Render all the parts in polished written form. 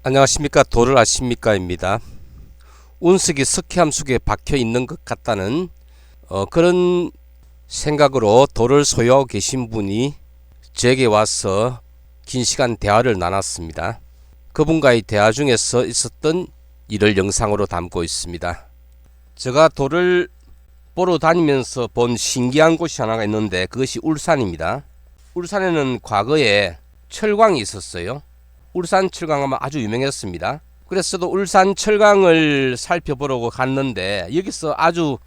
안녕하십니까. 돌을 아십니까입니다. 운석이 석회암 속에 박혀 있는 것 같다는 그런 생각으로 돌을 소유하고 계신 분이 저에게 와서 긴 시간 대화를 나눴습니다. 그분과의 대화 중에서 있었던 일을 영상으로 담고 있습니다. 제가 돌을 보러 다니면서 본 신기한 곳이 하나가 있는데 그것이 울산입니다. 울산에는 과거에 철광이 있었어요. 울산 철강하면 아주 유명했습니다. 그래서 저도 울산 철강을 살펴보려고 갔는데 여기서 아주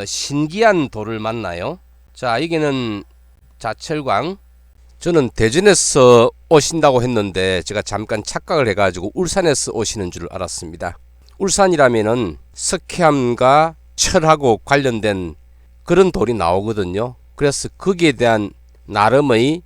신기한 돌을 만나요. 자, 여기는 자철광. 저는 대전에서 오신다고 했는데 제가 잠깐 착각을 해가지고 울산에서 오시는 줄 알았습니다. 울산이라면은 석회암과 철하고 관련된 그런 돌이 나오거든요. 그래서 거기에 대한 나름의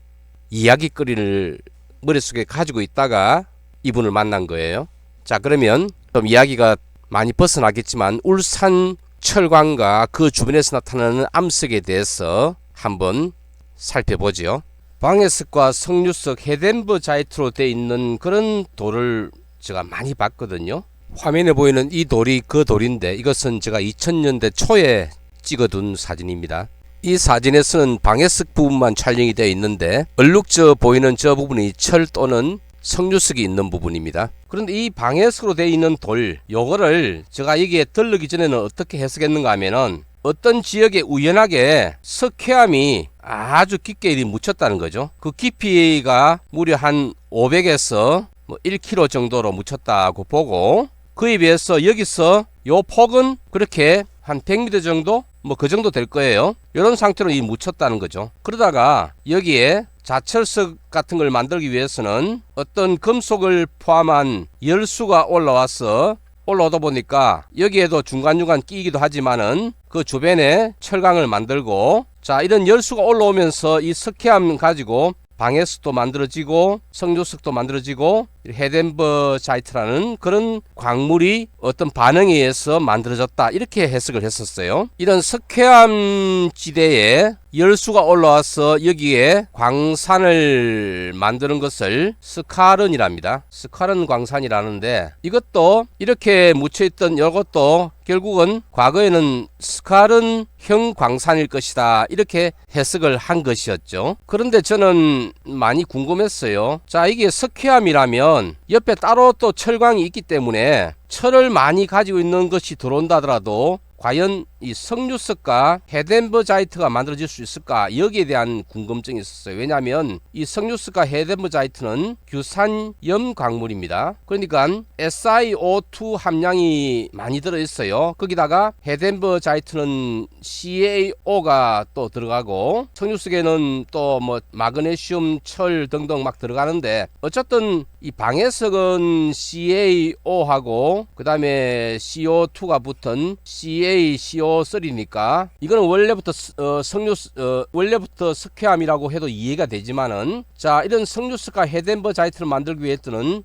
이야기거리를 머릿속에 가지고 있다가 이분을 만난 거예요. 자, 그러면 좀 이야기가 많이 벗어나겠지만 울산 철광과 그 주변에서 나타나는 암석에 대해서 한번 살펴보죠. 방해석과 석류석, 헤덴버자이트로 되어 있는 그런 돌을 제가 많이 봤거든요. 화면에 보이는 이 돌이 그 돌인데 이것은 제가 2000년대 초에 찍어둔 사진입니다. 이 사진에서는 방해석 부분만 촬영이 되어 있는데 얼룩져 보이는 저 부분이 철 또는 석류석이 있는 부분입니다. 그런데 이 방해석으로 되어 있는 돌, 요거를 제가 여기에 들르기 전에는 어떻게 해석했는가 하면은 어떤 지역에 우연하게 석회암이 아주 깊게 묻혔다는 거죠. 그 깊이가 무려 한 500에서 1km 정도로 묻혔다고 보고, 그에 비해서 여기서 요 폭은 그렇게 한 100m 정도? 그 정도 될 거예요. 이런 상태로 묻혔다는 거죠. 그러다가 여기에 자철석 같은 걸 만들기 위해서는 어떤 금속을 포함한 열수가 올라오다 보니까 여기에도 중간중간 끼기도 하지만은 그 주변에 철강을 만들고, 자, 이런 열수가 올라오면서 이 석회암 가지고 방해석도 만들어지고 석류석도 만들어지고 헤덴버자이트라는 그런 광물이 어떤 반응에 의해서 만들어졌다, 이렇게 해석을 했었어요. 이런 석회암 지대에 열수가 올라와서 여기에 광산을 만드는 것을 스카른이랍니다. 스카른 광산이라는데, 이것도 이렇게 묻혀있던 이것도 결국은 과거에는 스카른형 광산일 것이다, 이렇게 해석을 한 것이었죠. 그런데 저는 많이 궁금했어요. 자, 이게 석회암이라면 옆에 따로 또 철광이 있기 때문에 철을 많이 가지고 있는 것이 들어온다 하더라도 과연 이 석류석과 헤덴버자이트가 만들어질 수 있을까, 여기에 대한 궁금증이 있었어요. 왜냐하면 이 석류석과 헤덴버자이트는 규산염 광물입니다. 그러니까 SiO2 함량이 많이 들어있어요. 거기다가 헤덴버자이트는 CaO가 또 들어가고 석류석에는 또 마그네슘, 철 등등 막 들어가는데, 어쨌든 이 방해석은 CaO하고 그 다음에 CO2가 붙은 CaCO3니까 이거는 원래부터 원래부터 석회암이라고 해도 이해가 되지만은, 자, 이런 석류석과 헤덴버자이트를 만들기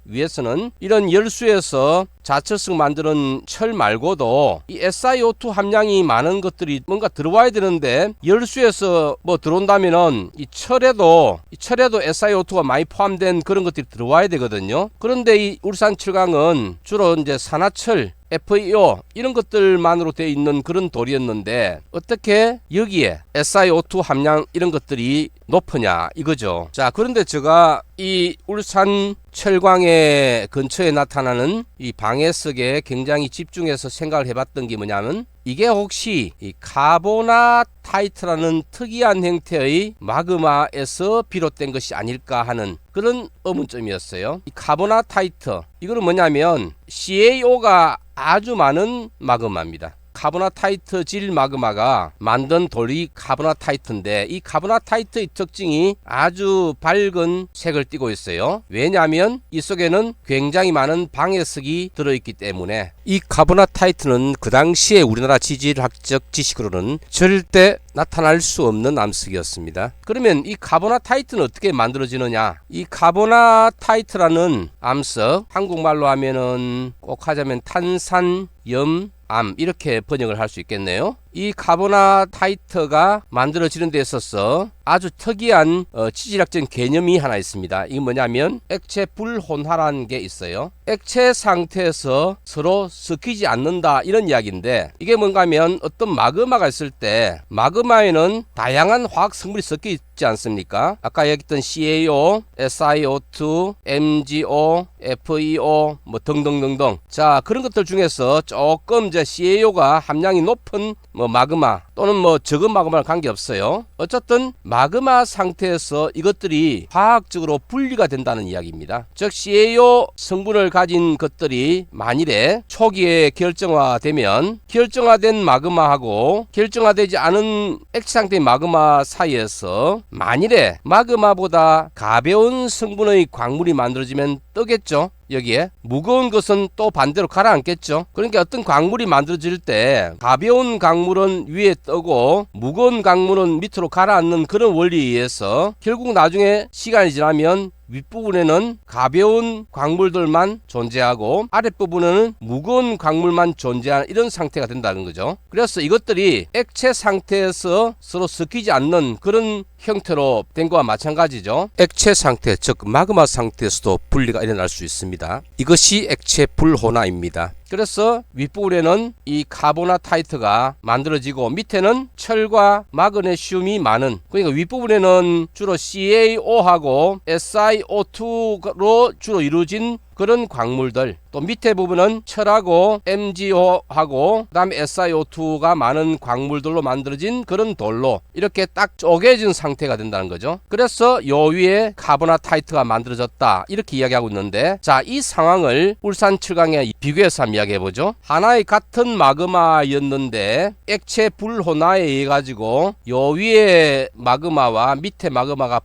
위해서는 이런 열수에서 자철석 만드는 철 말고도 이 SiO2 함량이 많은 것들이 뭔가 들어와야 되는데, 열수에서 들어온다면은 이 철에도 SiO2가 많이 포함된 그런 것들이 들어와야 되거든요. 그런데 이 울산 철강은 주로 이제 산화철, FeO 이런 것들만으로 되어 있는 그런 돌이었는데 어떻게 여기에 SiO2 함량 이런 것들이 높으냐 이거죠. 자, 그런데 제가 이 울산 철광의 근처에 나타나는 이 방해석에 굉장히 집중해서 생각을 해봤던 게 뭐냐면, 이게 혹시 이 카보나타이트라는 특이한 형태의 마그마에서 비롯된 것이 아닐까 하는 그런 의문점이었어요. 이 카보나타이트, 이거는 뭐냐면 CaO가 아주 많은 마그마입니다. 카보나타이트 질 마그마가 만든 돌이 카보나타이트인데, 이 카보나타이트의 특징이 아주 밝은 색을 띠고 있어요. 왜냐하면 이 속에는 굉장히 많은 방해석이 들어있기 때문에. 이 카보나타이트는 그 당시에 우리나라 지질학적 지식으로는 절대 나타날 수 없는 암석이었습니다. 그러면 이 카보나타이트는 어떻게 만들어지느냐? 이 카보나타이트라는 암석, 한국말로 하면은 꼭 하자면 탄산염 암, 이렇게 번역을 할 수 있겠네요. 이 카보나타이트가 만들어지는 데 있어서 아주 특이한 지질학적인 개념이 하나 있습니다. 이게 뭐냐면 액체 불혼화라는 게 있어요. 액체 상태에서 서로 섞이지 않는다 이런 이야기인데, 이게 뭔가 하면 어떤 마그마가 있을 때 마그마에는 다양한 화학 성분이 섞여 있지 않습니까? 아까 얘기했던 CaO, SiO2, MgO, FeO 뭐 등등등등. 자, 그런 것들 중에서 조금 이제 CaO가 함량이 높은 뭐 마그마 또는 뭐 적은 마그마랑 관계없어요. 어쨌든 마그마 상태에서 이것들이 화학적으로 분리가 된다는 이야기입니다. 즉 CaO 성분을 가진 것들이 만일에 초기에 결정화되면 결정화된 마그마하고 결정화되지 않은 액체 상태의 마그마 사이에서 만일에 마그마보다 가벼운 성분의 광물이 만들어지면 뜨겠죠. 여기에 무거운 것은 또 반대로 가라앉겠죠. 그러니까 어떤 광물이 만들어질 때 가벼운 광물은 위에 뜨고 무거운 광물은 밑으로 가라앉는 그런 원리에 의해서 결국 나중에 시간이 지나면 윗부분에는 가벼운 광물들만 존재하고 아랫부분에는 무거운 광물만 존재하는 이런 상태가 된다는 거죠. 그래서 이것들이 액체 상태에서 서로 섞이지 않는 그런 형태로 된 거와 마찬가지죠. 액체 상태, 즉 마그마 상태에서도 분리가 일어날 수 있습니다. 이것이 액체 불혼화입니다. 그래서 윗부분에는 이 카보나타이트가 만들어지고 밑에는 철과 마그네슘이 많은, 그러니까 윗부분에는 주로 CaO하고 SiO2로 주로 이루어진 그런 광물들, 또 밑에 부분은 철하고 MgO하고 그 다음에 SiO2가 많은 광물들로 만들어진 그런 돌로 이렇게 딱 쪼개진 상태가 된다는 거죠. 그래서 요 위에 카보나타이트가 만들어졌다 이렇게 이야기하고 있는데, 자, 이 상황을 울산 철강에 비교해서 한번 이야기해보죠. 하나의 같은 마그마였는데 액체 불혼화에 의해 가지고 요 위에 마그마와 밑에 마그마가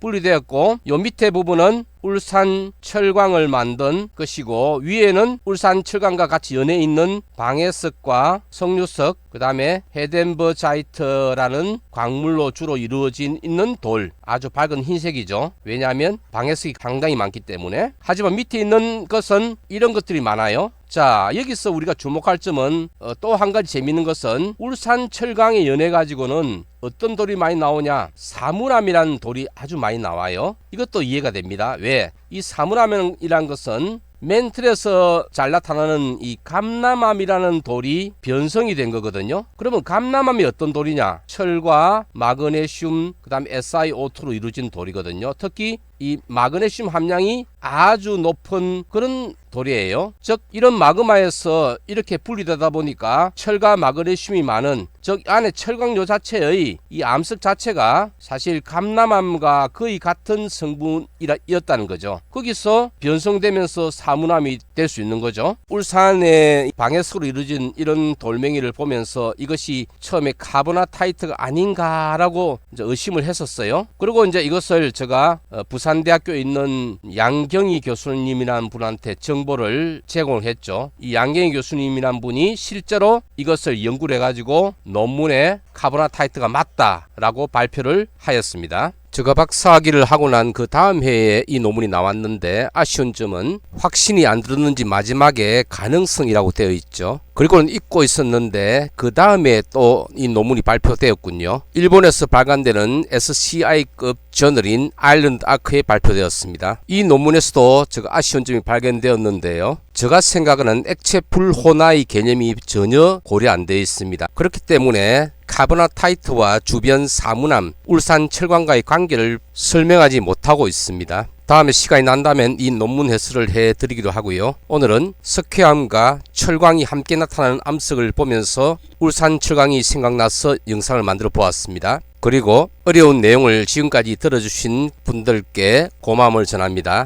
분리되었고 요 밑에 부분은 울산 철광을 만든 것이고 위에는 울산 철광과 같이 연해 있는 방해석과 석류석, 그 다음에 헤덴버자이트라는 광물로 주로 이루어진 있는 돌, 아주 밝은 흰색이죠. 왜냐하면 방해석이 상당히 많기 때문에. 하지만 밑에 있는 것은 이런 것들이 많아요. 자, 여기서 우리가 주목할 점은 또 한 가지 재미있는 것은 울산 철강에 연해 가지고는 어떤 돌이 많이 나오냐, 사물함이라는 돌이 아주 많이 나와요. 이것도 이해가 됩니다. 왜? 이 사물함이라는 것은 멘틀에서 잘 나타나는 이 감남암이라는 돌이 변성이 된 거거든요. 그러면 감남암이 어떤 돌이냐? 철과 마그네슘, 그 다음에 SiO2로 이루어진 돌이거든요. 특히 이 마그네슘 함량이 아주 높은 그런 돌이에요. 즉 이런 마그마에서 이렇게 분리되다 보니까 철과 마그네슘이 많은, 즉 안에 철광요 자체의 이 암석 자체가 사실 감남암과 거의 같은 성분이었다는 거죠. 거기서 변성되면서 사문암이 될 수 있는 거죠. 울산의 방해석으로 이루어진 이런 돌멩이를 보면서 이것이 처음에 카보나타이트가 아닌가라고 이제 의심을 했었어요. 그리고 이제 이것을 제가 부산대학교에 있는 양경희 교수님이라는 분한테 정보를 제공했죠. 이 양경희 교수님이라는 분이 실제로 이것을 연구를 해가지고 논문에 카보나타이트가 맞다라고 발표를 하였습니다. 제가 박사학위를 하고 난 그 다음 해에 이 논문이 나왔는데 아쉬운 점은 확신이 안 들었는지 마지막에 가능성이라고 되어 있죠. 그리고는 잊고 있었는데 그 다음에 또 이 논문이 발표되었군요. 일본에서 발간되는 SCI급 저널인 아일랜드 아크에 발표되었습니다. 이 논문에서도 제가 아쉬운 점이 발견되었는데요. 제가 생각하는 액체 불혼화의 개념이 전혀 고려 안 되어 있습니다. 그렇기 때문에 카보나타이트와 주변 사문암, 울산 철광과의 관계를 설명하지 못하고 있습니다. 다음에 시간이 난다면 이 논문 해설을 해드리기도 하고요. 오늘은 석회암과 철광이 함께 나타나는 암석을 보면서 울산 철광이 생각나서 영상을 만들어 보았습니다. 그리고 어려운 내용을 지금까지 들어주신 분들께 고마움을 전합니다.